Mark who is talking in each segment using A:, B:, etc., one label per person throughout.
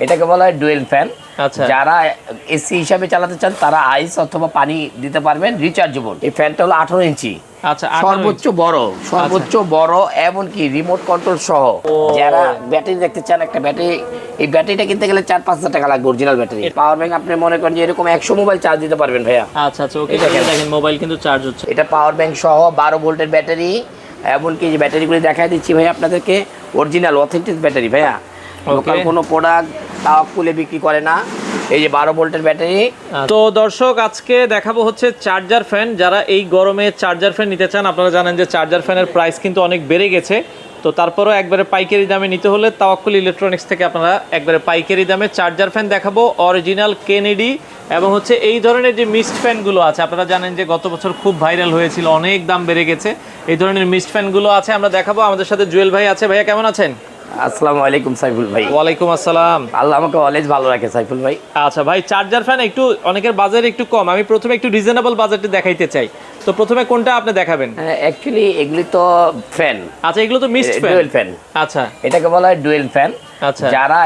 A: এটাকে বলা হয় ডুয়েল ফ্যান।
B: আচ্ছা,
A: যারা এসি হিসাবে চালাতে চান তারা আইস অথবা পানি দিতে পারবেন, রিচার্জেবল। এই ফ্যানটা হলো 18 ইঞ্চি,
B: আচ্ছা,
A: সর্বোচ্চ বড়, সর্বোচ্চ বড়, এমনকি রিমোট কন্ট্রোল সহ। যারা ব্যাটারি দেখতে চান, একটা ব্যাটারি, এই ব্যাটারিটা কিনতে গেলে 4-5 হাজার টাকা লাগবে, অরিজিনাল ব্যাটারি। পাওয়ার ব্যাংক আপনি মনে করেন যে এরকম 100 মোবাইল চার্জ দিতে পারবেন ভাইয়া।
B: আচ্ছা আচ্ছা, ওকে, দেখেন মোবাইল কিন্তু চার্জ হচ্ছে।
A: এটা পাওয়ার ব্যাংক সহ 12 ভোল্টের ব্যাটারি, এমনকি যে ব্যাটারিগুলি দেখাই দিচ্ছি ভাইয়া আপনাদেরকে, অরিজিনাল অথেন্টিক ব্যাটারি ভাইয়া। লোকাল কোনো প্রোডাক্ট তাওয়াক্কুলে বিক্রি করে না। এই যে 12 ভোল্টের ব্যাটারি।
B: তো দর্শক, আজকে দেখাবো হচ্ছে চার্জার ফ্যান। যারা এই গরমে চার্জার ফ্যান নিতে চান, আপনারা জানেন যে চার্জার ফ্যানের প্রাইস কিন্তু অনেক বেড়ে গেছে। তো তারপরেও একবারে পাইকারি দামে নিতে হলে তাওয়াক্কুল ইলেকট্রনিক্স থেকে আপনারা একবারে পাইকারি দামে চার্জার ফ্যান দেখাবো, অরিজিনাল কেনেডি। এবং হচ্ছে এই ধরনের যে মিস্ট ফ্যানগুলো আছে, আপনারা জানেন যে গত বছর খুব ভাইরাল হয়েছিল, অনেক দাম বেড়ে গেছে। এই ধরনের মিস্ট ফ্যানগুলো আছে, আমরা দেখাবো। আমাদের সাথে জুয়েল ভাই আছে। ভাইয়া কেমন আছেন?
A: আসসালামু আলাইকুম সাইফুল ভাই।
B: ওয়ালাইকুম আসসালাম।
A: আল্লাহ আমাকে অলওয়েজ ভালো রাখে সাইফুল ভাই।
B: আচ্ছা ভাই, চার্জার ফ্যান একটু অনেকের বাজারে একটু কম, আমি প্রথমে একটু রিজনেবল বাজেটে দেখাইতে চাই। তো প্রথমে কোনটা আপনি দেখাবেন?
A: অ্যাকচুয়ালি এগুলি তো ফ্যান।
B: আচ্ছা, এগুলো তো মিস্ট ফ্যান,
A: ডুয়েল ফ্যান।
B: আচ্ছা,
A: এটাকে বলা হয় ডুয়েল ফ্যান।
B: আচ্ছা,
A: যারা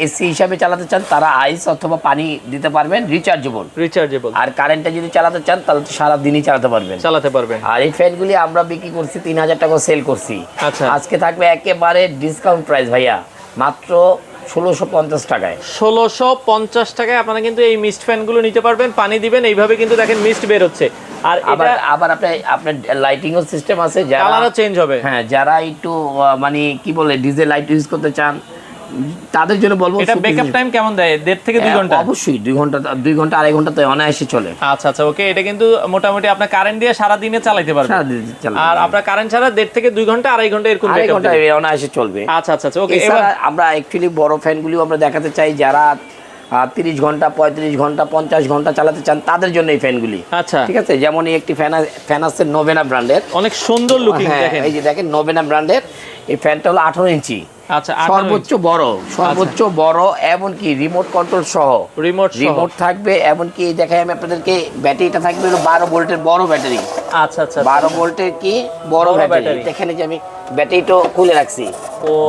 A: এসি হিসাবে চালাতে চান তারা আইস অথবা পানি দিতে পারবেন,
B: রিচার্জেবল।
A: আর কারেন্টে যদি চালাতে চান তাহলে তো সারা দিনই চালাতে পারবেন। আর এই ফ্যানগুলি আমরা বিক্রি করছি 3000 টাকা সেল করছি।
B: আচ্ছা,
A: আজকে থাকবে একেবারে ডিসকাউন্ট প্রাইস ভাইয়া, মাত্র 1650 টাকায়।
B: 1650 টাকায় আপনারা কিন্তু এই মিস্ট ফ্যানগুলো নিতে পারবেন। পানি দিবেন, এইভাবে কিন্তু দেখেন মিস্ট বের হচ্ছে। আর
A: আবার আপনার লাইটিংও সিস্টেম আছে,
B: কালারও চেঞ্জ হবে।
A: হ্যাঁ, যারা একটু মানে কি বলে ডিজে লাইট ইউজ করতে চান তাদের জন্য বলবো।
B: এটা ব্যাকআপ টাইম কেমন দেয়? 1.5 থেকে 2 ঘন্টা?
A: অবশ্যই 2 ঘন্টা, 2 ঘন্টা 2.5 ঘন্টা তো অনায়াসে চলে।
B: আচ্ছা আচ্ছা, ওকে। এটা কিন্তু মোটামুটি আপনার কারেন্ট দিয়ে সারা দিনে চালাতে পারবেন। আর আপনার কারেন্ট ছাড়া 1.5 থেকে 2 ঘন্টা 2.5 ঘন্টা এরকম ব্যাকআপ দেবে,
A: অনায়াসে চলবে।
B: আচ্ছা আচ্ছা, ওকে।
A: এবার আমরা অ্যাকচুয়ালি বড় ফ্যানগুলিও আমরা দেখাতে চাই, যারা 30 ঘন্টা, 35 ঘন্টা, 50 ঘন্টা চালাতে চান তাদের জন্য এই ফ্যানগুলি।
B: আচ্ছা,
A: ঠিক আছে। যেমন এই একটি ফ্যান আছে নোভেনা ব্র্যান্ডের,
B: অনেক সুন্দর লুকিং। দেখেন,
A: এই যে দেখেন নোভেনা ব্র্যান্ডের এই ফ্যানটা হলো 18 ইঞ্চি,
B: আচ্ছা,
A: সর্বোচ্চ বড়, এমনকি রিমোট কন্ট্রোল সহ। রিমোট থাকবে, এমনকি দেখাই আমি আপনাদেরকে, ব্যাটারিটা থাকবে 12 ভোল্টের বড় ব্যাটারি।
B: আচ্ছা আচ্ছা,
A: 12 ভোল্টের কি বড় ব্যাটারি। এখানে যে আমি ব্যাটারিটা খুলে রাখছি।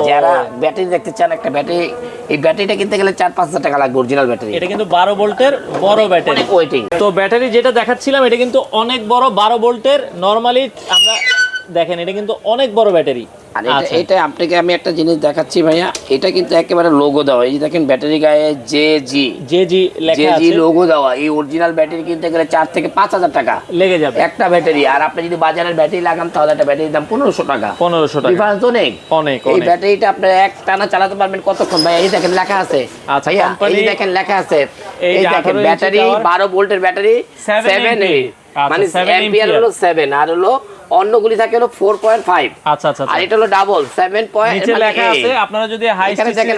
A: যারা ব্যাটারি দেখতে চান, একটা ব্যাটারি, এই ব্যাটারিটা কিনতে গেলে 4-5 হাজার টাকা লাগবে, অরিজিনাল ব্যাটারি।
B: এটা কিন্তু 12 ভোল্টের বড় ব্যাটারি,
A: ওয়েটিং।
B: তো ব্যাটারি যেটা দেখাচ্ছিলাম এটা কিন্তু অনেক বড়, 12 ভোল্টের। নরমালি আমরা দেখেন এটা কিন্তু অনেক বড় ব্যাটারি।
A: আর এটা আপনাকে আমি একটা জিনিস দেখাচ্ছি ভাইয়া, এটা কিন্তু একেবারে লোগো দেওয়া। এই যে দেখেন ব্যাটারি গায়ে জেজি লেখা আছে, লোগো দেওয়া। এই অরিজিনাল ব্যাটারি কিনতে গেলে 4 থেকে 5 হাজার টাকা লেগে যাবে একটা ব্যাটারি। আর আপনি যদি বাজারের ব্যাটারি লাগান তাহলে একটা ব্যাটারির দাম 1500 টাকা। ডিফারেন্স অনেক। এই ব্যাটারিটা আপনি এক টানা চালাতে পারবেন কতক্ষণ ভাই? এই দেখেন লেখা আছে ভাইয়া, এই দেখেন লেখা আছে, এই দেখেন ব্যাটারি 12 ভোল্টের ব্যাটারি 7A, মানে অ্যাম্পিয়ার হলো 7, আর হলো অন্যগুলি থাকে হলো 4.5।
B: আচ্ছা আচ্ছা,
A: আর এটা হলো ডাবল 7.
B: নিচে লেখা আছে। আপনারা যদি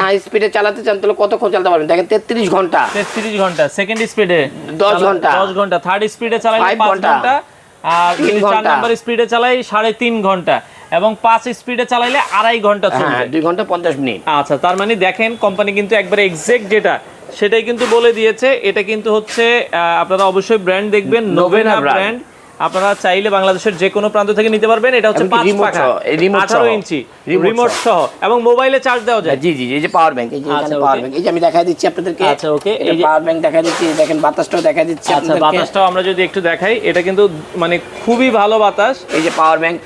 B: হাই
A: স্পিডে চালাতে চান তাহলে কতক্ষণ চালাতে পারবেন? দেখেন 33 ঘন্টা,
B: সেকেন্ড স্পিডে
A: 10 ঘন্টা,
B: থার্ড স্পিডে চালালে 5 ঘন্টা, আর 4 নাম্বার স্পিডে চালাই 3.5 ঘন্টা, এবং 5 স্পিডে চালাইলে 2.5 ঘন্টা চলবে,
A: 2 ঘন্টা 50 মিনিট।
B: আচ্ছা, তার মানে দেখেন কোম্পানি কিন্তু একবারে এক্সাক্ট যেটা সেটাই কিন্তু বলে দিয়েছে। এটা কিন্তু হচ্ছে আপনারা অবশ্যই ব্র্যান্ড দেখবেন, নোভেনা ব্র্যান্ড। আপনারা চাইলে বাংলাদেশের যে কোনো প্রান্ত থেকে নিতে পারবেন। এটা হচ্ছে 5 পাখা 18 ইঞ্চি রিমোট সহ, এবং মোবাইলে চার্জ দেওয়া যায়।
A: জি, এই যে পাওয়ার ব্যাংক, এই যে এখানে পাওয়ার ব্যাংক, এই যে আমি দেখাই দিচ্ছি আপনাদেরকে।
B: আচ্ছা, ওকে,
A: এই যে পাওয়ার ব্যাংক দেখাই দিচ্ছি, দেখেন বাতাসটাও দেখাই দিচ্ছি আপনাদেরকে।
B: আচ্ছা, বাতাসটাও আমরা যদি একটু দেখাই, এটা কিন্তু মানে খুবই ভালো বাতাস।
A: এই যে পাওয়ার ব্যাংক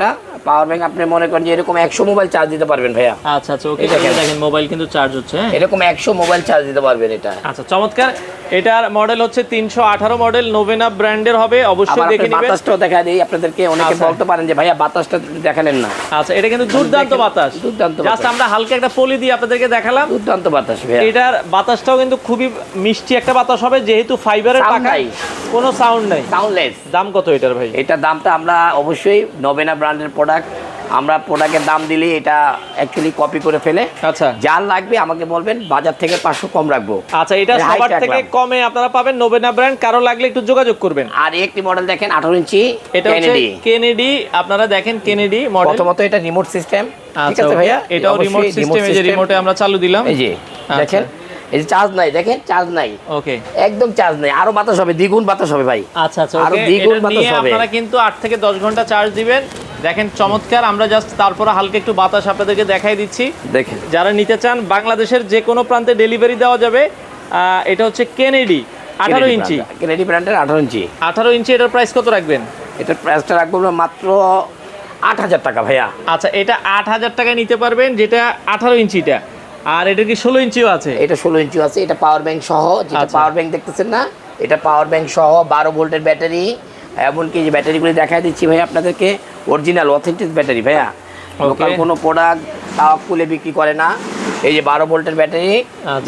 A: আপনি মনে করেন যে এরকম 100 মোবাইল চার্জ দিতে পারবেন ভাইয়া।
B: আচ্ছা আচ্ছা, ওকে, দেখেন মোবাইল কিন্তু চার্জ হচ্ছে,
A: এরকম 100 মোবাইল চার্জ দিতে পারবেন এটা।
B: আচ্ছা, চমৎকার। এটার মডেল হচ্ছে 318 মডেল, নোভেনা ব্র্যান্ডের হবে, অবশ্যই দেখে নেবেন।
A: বাতাসটাও দেখাই দেই আপনাদেরকে, অনেকে বলতে পারেন যে ভাইয়া বাতাসটা দেখালেন না।
B: আচ্ছা, এটা কিন্তু দুর্দান্ত বাতাস, জাস্ট আমরা হালকা একটা পলি দিয়ে আপনাদেরকে দেখালাম।
A: দুর্দান্ত বাতাস ভাইয়া।
B: এটার বাতাসটাও কিন্তু খুবই মিষ্টি একটা বাতাস হবে, যেহেতু ফাইবারের পাখা, কোনো সাউন্ড নাই, সাউন্ডলেস। দাম কত এটার ভাই?
A: এটার দামটা আমরা অবশ্যই নোভেনা ব্র্যান্ডের প্রোডাক্ট, আমরা প্রোডাক্টের দাম দিলে এটা অ্যাকচুয়ালি কপি করে ফেলে।
B: আচ্ছা,
A: যার লাগবে আমাকে বলবেন, বাজার থেকে 500 কম রাখবো।
B: আচ্ছা, এটা সবার থেকে কমে আপনারা পাবেন নোভেনা ব্র্যান্ড। কারো লাগলে একটু যোগাযোগ করবেন।
A: আর একটি মডেল দেখেন 18 ইঞ্চি,
B: এটা হচ্ছে কেনেডি। আপনারা দেখেন কেনেডি মডেল।
A: প্রথমত এটা রিমোট সিস্টেম, ঠিক আছে ভাইয়া?
B: এটাও রিমোট সিস্টেম, এই যে রিমোটে আমরা চালু দিলাম,
A: এই যে দেখেন, এই যে চার্জ নাই, দেখেন চার্জ নাই,
B: ওকে,
A: একদম চার্জ নাই। আরো বাতাস হবে, দ্বিগুণ বাতাস হবে ভাই।
B: আচ্ছা আচ্ছা,
A: আরো দ্বিগুণ বাতাস হবে।
B: আপনারা কিন্তু 8 থেকে 10 ঘন্টা চার্জ দিবেন, দেখেন চমৎকার। আমরা জাস্ট তারপরে হালকা একটু বাতাস আপনাদেরকে দেখাই দিচ্ছি।
A: দেখেন
B: যারা নিতে চান বাংলাদেশের যে কোনো প্রান্তে ডেলিভারি দেওয়া যাবে। এটা হচ্ছে কেনেডি 18 ইঞ্চি,
A: কেনেডি ব্র্যান্ডের 18 ইঞ্চি।
B: 18 ইঞ্চি, এটার প্রাইস কত রাখবেন?
A: এটার প্রাইসটা রাখবো মাত্র 8,000 টাকা ভাইয়া।
B: আচ্ছা, এটা 8,000 টাকায় নিতে পারবেন, যেটা 18 ইঞ্চিটা। আর এটা কি 16 ইঞ্চিও আছে?
A: এটা 16 ইঞ্চি আছে। এটা পাওয়ার ব্যাংক সহ, যেটা
B: আচ্ছা।
A: পাওয়ার ব্যাংক দেখতেছেন না, এটা পাওয়ার ব্যাংক সহ 12 ভোল্টের ব্যাটারি। এমনকি যে ব্যাটারিগুলি দেখাই দিচ্ছি ভাইয়া আপনাদেরকে, অরিজিনাল অথেন্টিক ব্যাটারি ভাইয়া। লোকাল কোনো প্রোডাক্ট তাওয়াক্কুলে বিক্রি করে না। এই যে 12 ভোল্টের ব্যাটারি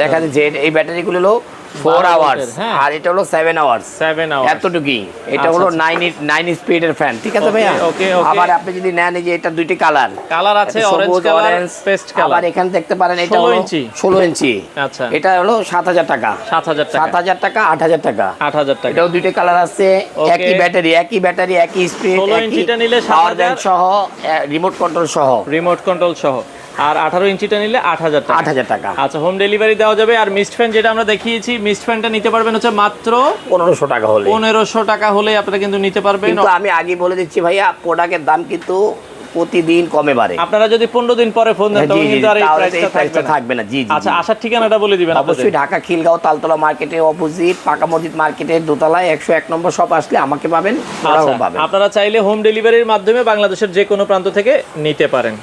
A: দেখা যাচ্ছে, এই ব্যাটারিগুলো হলো 4 আওয়ার্স, আর এটা হলো 7 আওয়ার্স।
B: 7 আওয়ার্স
A: এতটুকুই। এটা হলো 9 স্পিডের ফ্যান, ঠিক আছে ভাইয়া। আবার আপনি যদি নেন, এই যে এটা দুইটি কালার
B: আছে, অরেঞ্জ কালার, পেস্ট কালার।
A: আবার এখানে দেখতে পারেন এটা হলো 16 ইঞ্চি।
B: আচ্ছা,
A: এটা হলো 7,000 টাকা।
B: 7,000 টাকা,
A: 7,000 টাকা, 8,000 টাকা,
B: 8,000 টাকা।
A: এটাও দুইটা কালার আছে, একই ব্যাটারি, একই স্পিড,
B: 16 ইঞ্চিটা নিলে
A: পাওয়ার ব্যাংক সহ, রিমোট কন্ট্রোল সহ।
B: আর 18 ইঞ্চিটা নিলে 8,000 টাকা।
A: 8,000 টাকা।
B: আচ্ছা, হোম ডেলিভারি দেওয়া যাবে। আর মিস্ট ফ্যান যেটা আমরা দেখিয়েছি, মিস্ট ফ্যানটা নিতে পারবেন হচ্ছে মাত্র
A: 1500 টাকা হলে।
B: 1500 টাকা হলে আপনারা কিন্তু নিতে পারবেন।
A: কিন্তু আমি আগে বলে দিচ্ছি ভাইয়া, প্রোডাক্টের দাম কিন্তু প্রতিদিন কমে বাড়ে।
B: আপনারা যদি 15 দিন পরে ফোন দেন তখন কিন্তু আর এই প্রাইসটা
A: থাকবে না। জি জি।
B: আচ্ছা, আসার ঠিকানাটা বলে দিবেন।
A: অবশ্যই ঢাকা খিলগাঁও তালতলা মার্কেটের অপোজিট পাকা মসজিদ মার্কেটের দোতলায় 101 নম্বর শপ আসলে আমাকে পাবেন।
B: আপনারা চাইলে হোম ডেলিভারির মাধ্যমে বাংলাদেশের যে কোনো প্রান্ত থেকে নিতে পারেন।